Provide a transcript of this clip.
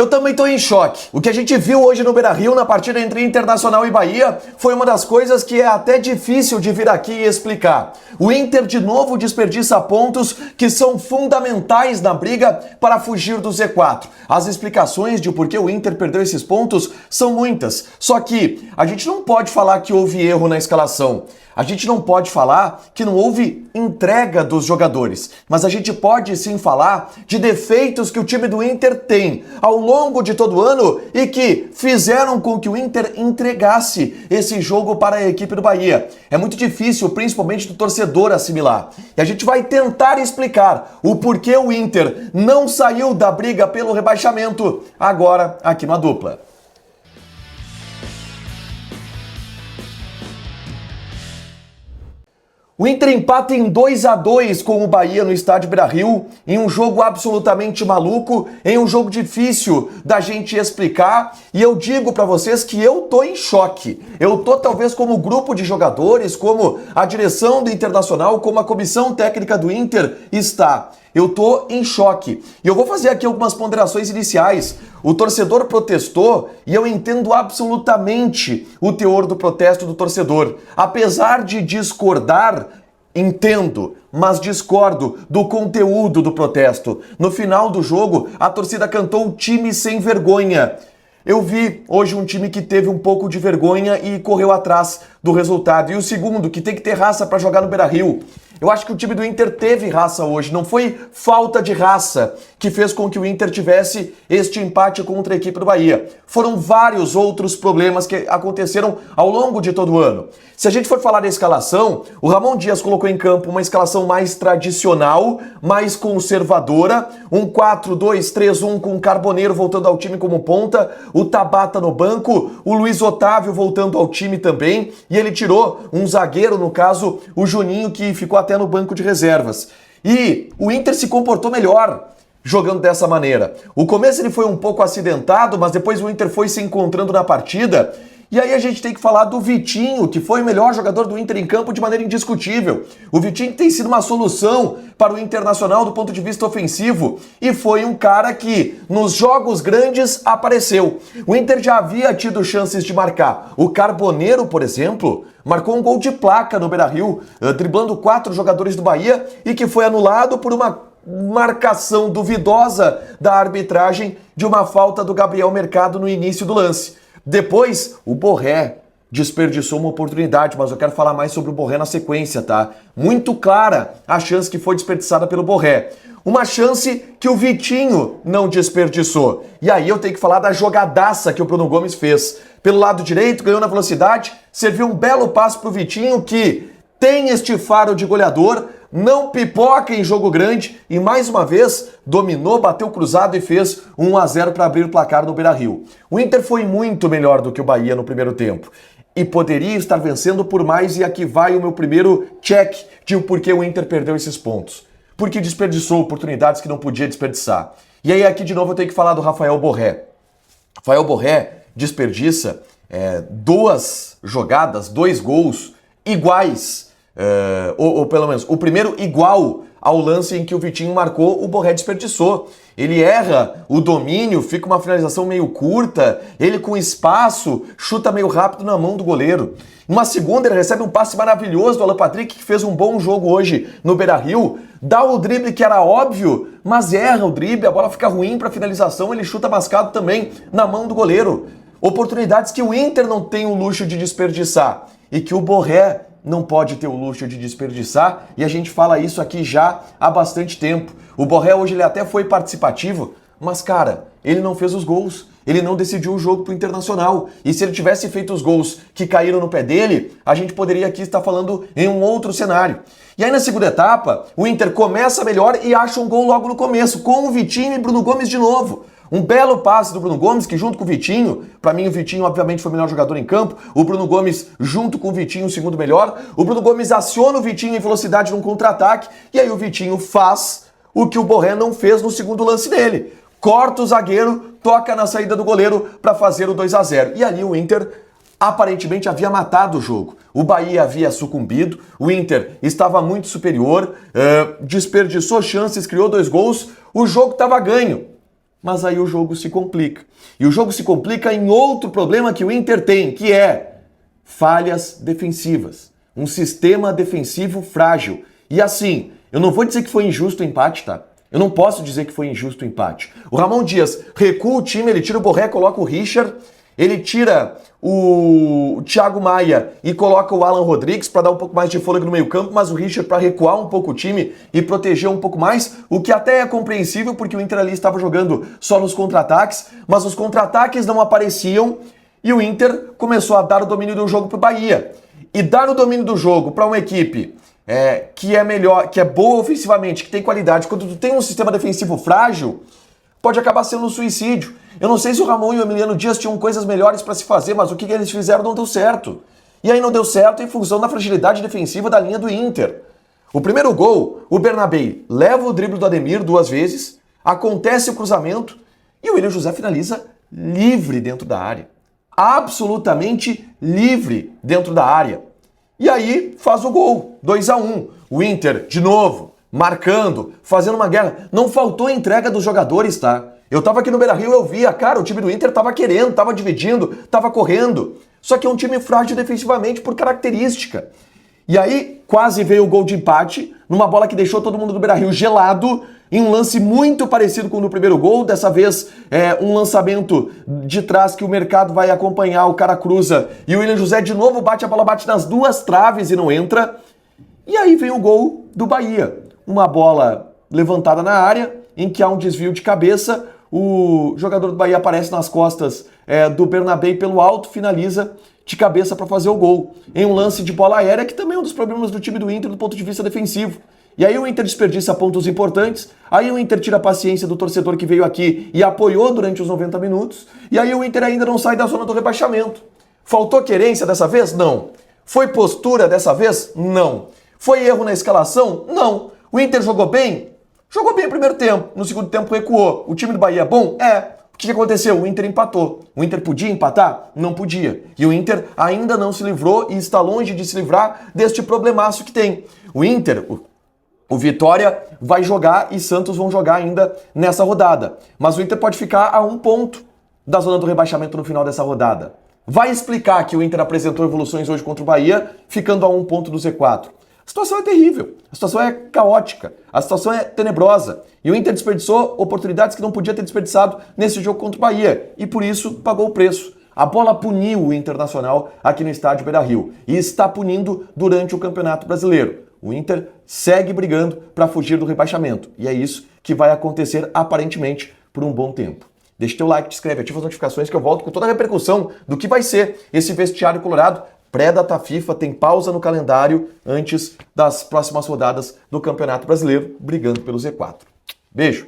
Eu também tô em choque. O que a gente viu hoje no Beira-Rio na partida entre Internacional e Bahia foi uma das coisas que é até difícil de vir aqui e explicar. O Inter de novo desperdiça pontos que são fundamentais na briga para fugir do Z4. As explicações de por que o Inter perdeu esses pontos são muitas. Só que a gente não pode falar que houve erro na escalação. A gente não pode falar que não houve entrega dos jogadores, mas a gente pode sim falar de defeitos que o time do Inter tem ao longo de todo o ano e que fizeram com que o Inter entregasse esse jogo para a equipe do Bahia. É muito difícil, principalmente do torcedor, assimilar. E a gente vai tentar explicar o porquê o Inter não saiu da briga pelo rebaixamento agora aqui na dupla. O Inter empata em 2-2 com o Bahia no estádio Beira-Rio, em um jogo absolutamente maluco, em um jogo difícil da gente explicar, e eu digo pra vocês que eu tô em choque. Eu tô talvez como grupo de jogadores, como a direção do Internacional, como a comissão técnica do Inter está. Eu tô em choque. E eu vou fazer aqui algumas ponderações iniciais. O torcedor protestou e eu entendo absolutamente o teor do protesto do torcedor. Apesar de discordar, entendo, mas discordo do conteúdo do protesto. No final do jogo, a torcida cantou "time sem vergonha". Eu vi hoje um time que teve um pouco de vergonha e correu atrás do resultado. E o segundo, que tem que ter raça para jogar no Beira-Rio. Eu acho que o time do Inter teve raça hoje, não foi falta de raça que fez com que o Inter tivesse este empate contra a equipe do Bahia. Foram vários outros problemas que aconteceram ao longo de todo o ano. Se a gente for falar da escalação, o Ramon Dias colocou em campo uma escalação mais tradicional, mais conservadora, um 4-2-3-1 com o Carboneiro voltando ao time como ponta, o Tabata no banco, o Luiz Otávio voltando ao time também, e ele tirou um zagueiro, no caso, o Juninho, que ficou até no banco de reservas. E o Inter se comportou melhor jogando dessa maneira. O começo ele foi um pouco acidentado, mas depois o Inter foi se encontrando na partida. E aí a gente tem que falar do Vitinho, que foi o melhor jogador do Inter em campo de maneira indiscutível. O Vitinho tem sido uma solução para o Internacional do ponto de vista ofensivo e foi um cara que nos jogos grandes apareceu. O Inter já havia tido chances de marcar. O Carboneiro, por exemplo, marcou um gol de placa no Beira-Rio, driblando 4 jogadores do Bahia e que foi anulado por uma marcação duvidosa da arbitragem de uma falta do Gabriel Mercado no início do lance. Depois, o Borré desperdiçou uma oportunidade, mas eu quero falar mais sobre o Borré na sequência, tá? Muito clara a chance que foi desperdiçada pelo Borré. Uma chance que o Vitinho não desperdiçou. E aí eu tenho que falar da jogadaça que o Bruno Gomes fez. Pelo lado direito, ganhou na velocidade, serviu um belo passe pro Vitinho, que tem este faro de goleador, não pipoca em jogo grande e mais uma vez dominou, bateu cruzado e fez 1-0 para abrir o placar no Beira-Rio. O Inter foi muito melhor do que o Bahia no primeiro tempo e poderia estar vencendo por mais, e aqui vai o meu primeiro check de por que o Inter perdeu esses pontos. Porque desperdiçou oportunidades que não podia desperdiçar. E aí aqui de novo eu tenho que falar do Rafael Borré. Rafael Borré desperdiça 2 jogadas, 2 gols iguais. Ou pelo menos, o primeiro igual ao lance em que o Vitinho marcou, o Borré desperdiçou. Ele erra o domínio, fica uma finalização meio curta, ele com espaço, chuta meio rápido na mão do goleiro. Numa segunda, ele recebe um passe maravilhoso do Alan Patrick, que fez um bom jogo hoje no Beira-Rio, dá o drible que era óbvio, mas erra o drible, a bola fica ruim para finalização, ele chuta mascado também na mão do goleiro. Oportunidades que o Inter não tem o luxo de desperdiçar e que o Borré não pode ter o luxo de desperdiçar, e a gente fala isso aqui já há bastante tempo. O Borré hoje ele até foi participativo, mas cara, ele não fez os gols, ele não decidiu o jogo pro Internacional, e se ele tivesse feito os gols que caíram no pé dele, a gente poderia aqui estar falando em um outro cenário. E aí na segunda etapa, o Inter começa melhor e acha um gol logo no começo, com o Vitinho e Bruno Gomes de novo. Um belo passe do Bruno Gomes, que junto com o Vitinho, pra mim o Vitinho obviamente foi o melhor jogador em campo, o Bruno Gomes junto com o Vitinho o segundo melhor, o Bruno Gomes aciona o Vitinho em velocidade num contra-ataque, e aí o Vitinho faz o que o Borré não fez no segundo lance dele. Corta o zagueiro, toca na saída do goleiro para fazer o 2-0. E ali o Inter aparentemente havia matado o jogo. O Bahia havia sucumbido, o Inter estava muito superior, desperdiçou chances, criou 2 gols, o jogo estava ganho. Mas aí o jogo se complica. E o jogo se complica em outro problema que o Inter tem, que é falhas defensivas. Um sistema defensivo frágil. E assim, eu não vou dizer que foi injusto o empate, tá? Eu não posso dizer que foi injusto o empate. O Ramon Dias recua o time, ele tira o Borré, coloca o Richard, ele tira o Thiago Maia e coloca o Alan Rodrigues para dar um pouco mais de fôlego no meio-campo, mas o Richard para recuar um pouco o time e proteger um pouco mais, o que até é compreensível porque o Inter ali estava jogando só nos contra-ataques, mas os contra-ataques não apareciam e o Inter começou a dar o domínio do jogo para o Bahia. E dar o domínio do jogo para uma equipe que é melhor, que é boa ofensivamente, que tem qualidade, quando tu tem um sistema defensivo frágil, pode acabar sendo um suicídio. Eu não sei se o Ramon e o Emiliano Dias tinham coisas melhores para se fazer, mas o que eles fizeram não deu certo. E aí não deu certo em função da fragilidade defensiva da linha do Inter. O primeiro gol, o Bernabei leva o drible do Ademir 2 vezes, acontece o cruzamento e o William José finaliza livre dentro da área. Absolutamente livre dentro da área. E aí faz o gol, 2-1. O Inter, de novo, marcando, fazendo uma guerra. Não faltou entrega dos jogadores, tá? Eu tava aqui no Beira-Rio, eu via, cara, o time do Inter tava querendo, tava dividindo, tava correndo. Só que é um time frágil defensivamente por característica. E aí quase veio o gol de empate, numa bola que deixou todo mundo do Beira-Rio gelado, em um lance muito parecido com o do primeiro gol, dessa vez um lançamento de trás que o mercado vai acompanhar, o cara cruza e o William José de novo bate, a bola bate nas 2 traves e não entra. E aí vem o gol do Bahia, uma bola levantada na área, em que há um desvio de cabeça, o jogador do Bahia aparece nas costas do Bernabei pelo alto, finaliza de cabeça para fazer o gol, em um lance de bola aérea, que também é um dos problemas do time do Inter do ponto de vista defensivo. E aí o Inter desperdiça pontos importantes, aí o Inter tira a paciência do torcedor que veio aqui e apoiou durante os 90 minutos, e aí o Inter ainda não sai da zona do rebaixamento. Faltou querência dessa vez? Não. Foi postura dessa vez? Não. Foi erro na escalação? Não. O Inter jogou bem? Jogou bem no primeiro tempo, no segundo tempo recuou. O time do Bahia é bom? É. O que aconteceu? O Inter empatou. O Inter podia empatar? Não podia. E o Inter ainda não se livrou e está longe de se livrar deste problemaço que tem. O Inter, o Vitória vai jogar e Santos vão jogar ainda nessa rodada. Mas o Inter pode ficar a 1 ponto da zona do rebaixamento no final dessa rodada. Vai explicar que o Inter apresentou evoluções hoje contra o Bahia, ficando a 1 ponto do Z4. A situação é terrível, a situação é caótica, a situação é tenebrosa. E o Inter desperdiçou oportunidades que não podia ter desperdiçado nesse jogo contra o Bahia. E por isso pagou o preço. A bola puniu o Internacional aqui no estádio Beira-Rio. E está punindo durante o Campeonato Brasileiro. O Inter segue brigando para fugir do rebaixamento. E é isso que vai acontecer aparentemente por um bom tempo. Deixa teu like, te inscreve, ativa as notificações que eu volto com toda a repercussão do que vai ser esse vestiário colorado. Pré-data FIFA, tem pausa no calendário antes das próximas rodadas do Campeonato Brasileiro, brigando pelo Z4. Beijo!